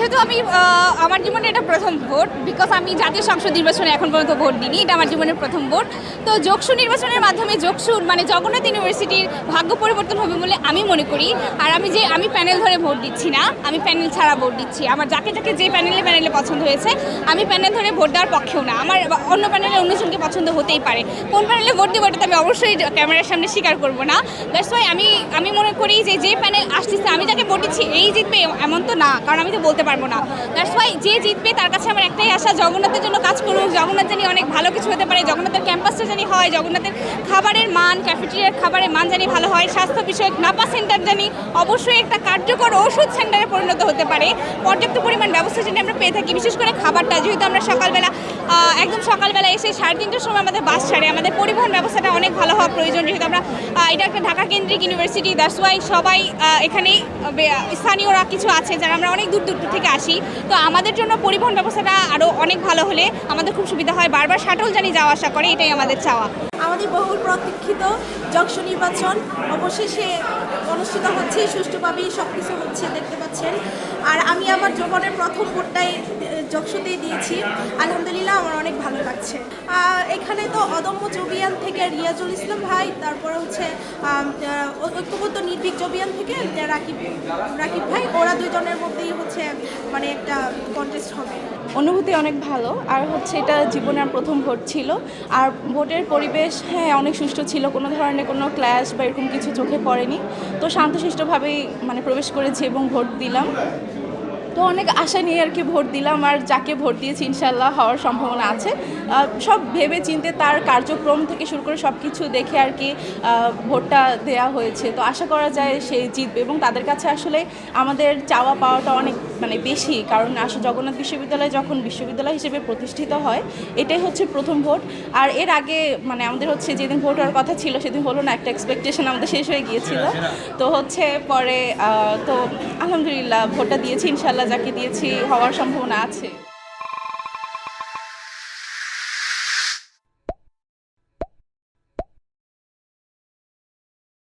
যেহেতু আমি আমার জীবনে এটা প্রথম ভোট, বিকজ আমি জাতীয় সংসদ নির্বাচনে এখন পর্যন্ত ভোট দিইনি, এটা আমার জীবনের প্রথম ভোট। তো যোগসু নির্বাচনের মাধ্যমে যোগসুর মানে জগন্নাথ ইউনিভার্সিটির ভাগ্য পরিবর্তন হবে বলে আমি মনে করি। আর আমি প্যানেল ধরে ভোট দিচ্ছি না, আমি প্যানেল ছাড়া ভোট দিচ্ছি। আমার যাকে যে প্যানেলে পছন্দ হয়েছে, আমি প্যানেল ধরে ভোট দেওয়ার পক্ষেও না। আমার অন্য প্যানেলে অন্যজনকে পছন্দ হতেই পারে, কোন প্যানেলে ভোট দেবো এটা আমি অবশ্যই ক্যামেরার সামনে স্বীকার করবো না। দ্যাটস ওয়াই আমি মনে করি যে প্যানেল আসতেছে আমি যাকে ভোট দিচ্ছি এই জিতবে এমন তো না, কারণ আমি তো বলতে পারবো না। দ্যাটস ওয়াই যে জিতবে তার কাছে আমার একটাই আশা, জগন্নাথের জন্য কাজ করুক, জগন্নাথ জানি অনেক ভালো কিছু হতে পারে, জগন্নাথের ক্যাম্পাসটা জানি হয়, জগন্নাথের খাবারের মান, ক্যাফেটেরিয়ার খাবারের মান জানি ভালো হয়, স্বাস্থ্য বিষয়ক নাপা সেন্টার জানি অবশ্যই একটা কার্যকর ওষুধ সেন্টারে পরিণত হতে পারে, পর্যাপ্ত পরিমাণ ব্যবস্থা জানি আমরা পেয়ে থাকি। বিশেষ করে খাবারটা, যেহেতু আমরা একদম সকালবেলা এসে 3:30টার সময় আমাদের বাস ছাড়ে, আমাদের পরিবহন ব্যবস্থাটা অনেক ভালো হওয়া প্রয়োজন, যেহেতু আমরা এটা একটা ঢাকা কেন্দ্রিক ইউনিভার্সিটি। দ্যাটস ওয়াই সবাই এখানেই স্থানীয়রা কিছু আছে যারা আমরা অনেক দূর থেকে আসি, তো আমাদের জন্য পরিবহন ব্যবস্থাটা আরও অনেক ভালো হলে আমাদের খুব সুবিধা হয়। বারবার শাটল জানি যাওয়া আসা করে, এটাই আমাদের চাওয়া। আমাদের বহুল প্রতীক্ষিত যক্ষু নির্বাচন অবশেষে অনুষ্ঠিত হচ্ছে, সুষ্ঠুভাবেই সব কিছু হচ্ছে দেখতে পাচ্ছেন। আর আমি আমার জীবনের প্রথম ভোটটাই যক্ষুতেই দিয়েছি, আলহামদুলিল্লাহ আমার অনেক ভালো লাগছে। এখানে তো অদম্য জবিয়ান থেকে রিয়াজুল ইসলাম ভাই, তারপরে হচ্ছে ঐক্যবদ্ধ নির্ভীক জবিয়ান থেকে রাকিব ভাই, ওরা দুজনের মধ্যেই হচ্ছে মানে একটা কন্টেস্ট হবে। অনুভূতি অনেক ভালো, আর হচ্ছে এটা জীবনের প্রথম ভোট ছিল। আর ভোটের পরিবেশ অনেক সুষ্ঠু ছিল, কোনো ধরনের কোনো ক্ল্যাশ বা এরকম কিছু চোখে পড়েনি। তো শান্তশিষ্টভাবেই মানে প্রবেশ করেছি এবং ভোট দিলাম। তো অনেক আশা নিয়ে আর কি ভোট দিলাম, আর যাকে ভোট দিয়েছি ইনশাল্লাহ হওয়ার সম্ভাবনা আছে। সব ভেবে চিন্তে তার কার্যক্রম থেকে শুরু করে সব কিছু দেখে আর কি ভোটটা দেওয়া হয়েছে। তো আশা করা যায় সে জিতবে, এবং তাদের কাছে আসলে আমাদের চাওয়া পাওয়াটা অনেক মানে বেশি, কারণ আসলে জগন্নাথ বিশ্ববিদ্যালয় যখন বিশ্ববিদ্যালয় হিসেবে প্রতিষ্ঠিত হয়, এটাই হচ্ছে প্রথম ভোট। আর এর আগে মানে আমাদের হচ্ছে যেদিন ভোট হওয়ার কথা ছিল সেদিন হলো না, একটা এক্সপেকটেশন আমাদের শেষ হয়ে গিয়েছিল। তো হচ্ছে পরে তো আলহামদুলিল্লাহ ভোটটা দিয়েছি, ইনশাল্লাহ যাকে দিয়েছি হওয়ার সম্ভাবনা আছে।